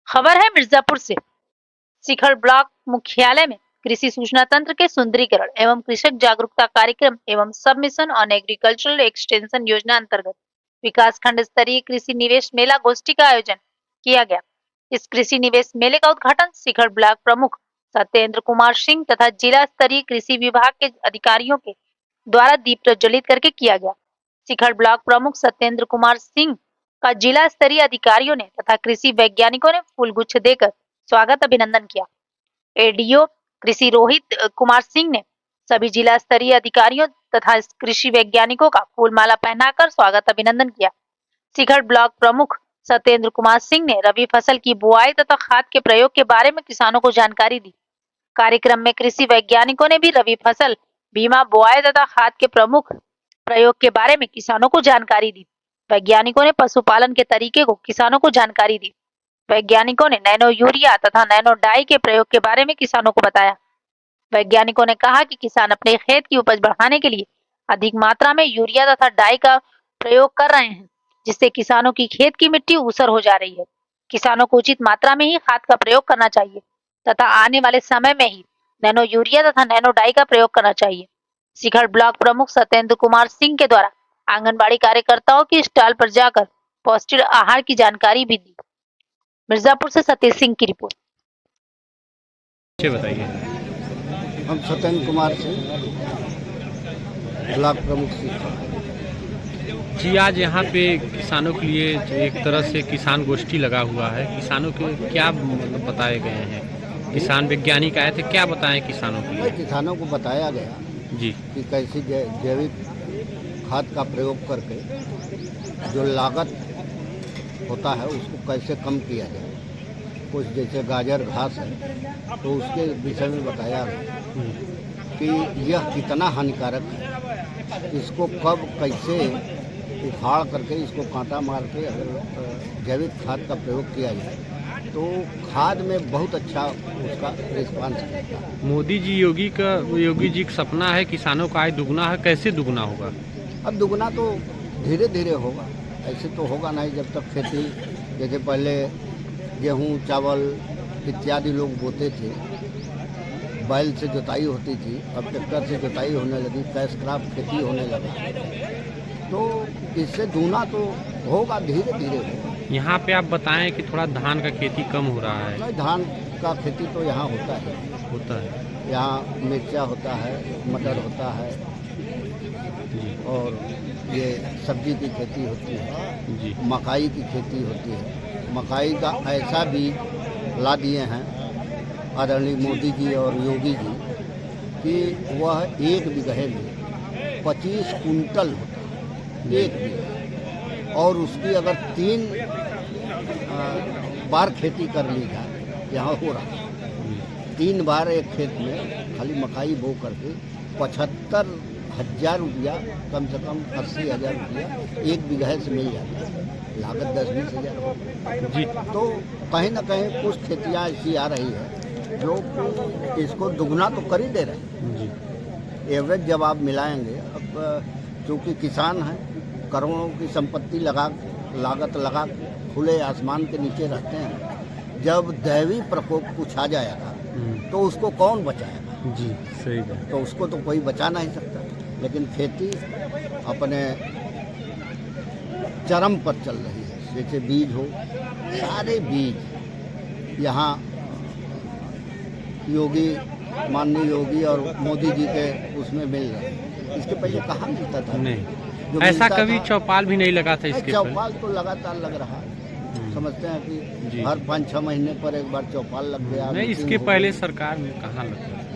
खबर है मिर्जापुर से। शिखर ब्लॉक मुख्यालय में कृषि सूचना तंत्र के सुंदरीकरण एवं कृषक जागरूकता कार्यक्रम एवं सब मिशन ऑन एग्रीकल्चरल एक्सटेंशन योजना अंतर्गत विकास खंड स्तरीय कृषि निवेश मेला गोष्ठी का आयोजन किया गया। इस कृषि निवेश मेले का उद्घाटन शिखर ब्लॉक प्रमुख सत्येंद्र कुमार सिंह तथा जिला स्तरीय कृषि विभाग के अधिकारियों के द्वारा दीप प्रज्वलित करके किया गया। शिखर ब्लॉक प्रमुख सत्येंद्र कुमार सिंह का जिला स्तरीय अधिकारियों ने तथा कृषि वैज्ञानिकों ने फूलगुच्छ देकर स्वागत अभिनंदन किया। एडीओ कृषि रोहित कुमार सिंह ने सभी जिला स्तरीय अधिकारियों तथा कृषि वैज्ञानिकों का फूलमाला पहनाकर स्वागत अभिनंदन किया। शिखर ब्लॉक प्रमुख सत्येंद्र कुमार सिंह ने रबी फसल की बुआई तथा खाद के प्रयोग के बारे में किसानों को जानकारी दी। कार्यक्रम में कृषि वैज्ञानिकों ने भी रबी फसल बीमा बुआई तथा खाद के प्रमुख प्रयोग के बारे में किसानों को जानकारी दी। वैज्ञानिकों ने पशुपालन के तरीके को किसानों को जानकारी दी। वैज्ञानिकों ने नैनो यूरिया तथा नैनो डाई के प्रयोग के बारे में किसानों को बताया। वैज्ञानिकों ने कहा कि किसान अपने खेत की उपज बढ़ाने के लिए अधिक मात्रा में यूरिया तथा डाई का प्रयोग कर रहे हैं, जिससे किसानों की खेत की मिट्टी ऊसर हो जा रही है। किसानों को उचित मात्रा में ही खाद का प्रयोग करना चाहिए तथा आने वाले समय में ही नैनो यूरिया तथा नैनो डाई का प्रयोग करना चाहिए। शिखर ब्लॉक प्रमुख सत्येंद्र कुमार सिंह के द्वारा आंगनबाड़ी कार्यकर्ताओं की स्टॉल पर जाकर पौष्टिक आहार की जानकारी भी दी। मिर्जापुर से सतीश सिंह की रिपोर्ट। बताइए। हम सत्येंद्र कुमार सिंह, ब्लॉक प्रमुख शिखर। जी, आज यहाँ पे किसानों के लिए एक तरह से किसान गोष्ठी लगा हुआ है। किसानों के क्या मतलब बताए गए हैं? किसान वैज्ञानिक आए थे, क्या बताएं किसानों के लिए? किसानों को बताया गया जी कि कैसे जैविक खाद का प्रयोग करके जो लागत होता है उसको कैसे कम किया जाए। कुछ जैसे गाजर घास है तो उसके विषय में बताया गया कि यह कितना हानिकारक है, इसको कब कैसे उखाड़ करके इसको कांटा मार के अगर जैविक खाद का प्रयोग किया जाए तो खाद में बहुत अच्छा उसका रिस्पांस मिलता है। मोदी जी योगी जी का सपना है किसानों का आय दुगना है, कैसे दुगना होगा? अब दुगना तो धीरे धीरे होगा, ऐसे तो होगा नहीं जब तक खेती, जैसे पहले गेहूँ चावल इत्यादि लोग बोते थे, बैल से जुताई होती थी, अब ट्रैक्टर से जुताई होने लगी, कैश क्रॉप खेती होने लगा, तो इससे दूना तो होगा, धीरे धीरे होगा। यहाँ पे आप बताएं कि थोड़ा धान का खेती कम हो रहा है। नहीं, धान का खेती तो यहाँ होता है, यहाँ मिर्चा होता है, मटर होता है और ये सब्जी की खेती होती है जी। मकाई की खेती होती है। मकाई का ऐसा बीज ला दिए हैं आदरणीय मोदी जी और योगी जी कि वह एक बीघे में 25 कुंटल होता है, एक बीघा, और उसकी अगर 3 बार खेती कर ली जाए, यहाँ हो रहा है 3 बार एक खेत में खाली मकाई बो करके 75,000 रुपया, कम से कम 80,000 रुपया एक बीघे से मिल जाता है, लागत 10-20 हज़ार जी। तो कहीं ना कहीं कुछ खेतियाँ ऐसी आ रही है जो इसको दुगना तो कर ही दे रहे हैं जी। एवरेज जब आप मिलाएंगे, अब चूँकि किसान हैं, करोड़ों की संपत्ति लागत लगा खुले आसमान के नीचे रहते हैं, जब दैवी प्रकोप कुछ आ जाएगा तो उसको कौन बचाएगा? जी सही है। तो उसको तो कोई बचा नहीं सकता, लेकिन खेती अपने चरम पर चल रही है। जैसे बीज हो, सारे बीज यहाँ योगी, माननीय योगी और मोदी जी के उसमें मिल रहे हैं। इसके पहले कहाँ मिलता था? नहीं, ऐसा कभी चौपाल भी नहीं लगा था इसके चौपाल तो लगातार लग रहा है, समझते हैं कि हर 5-6 महीने पर एक बार चौपाल लग गया। नहीं, इसके पहले सरकार में कहाँ लगता था?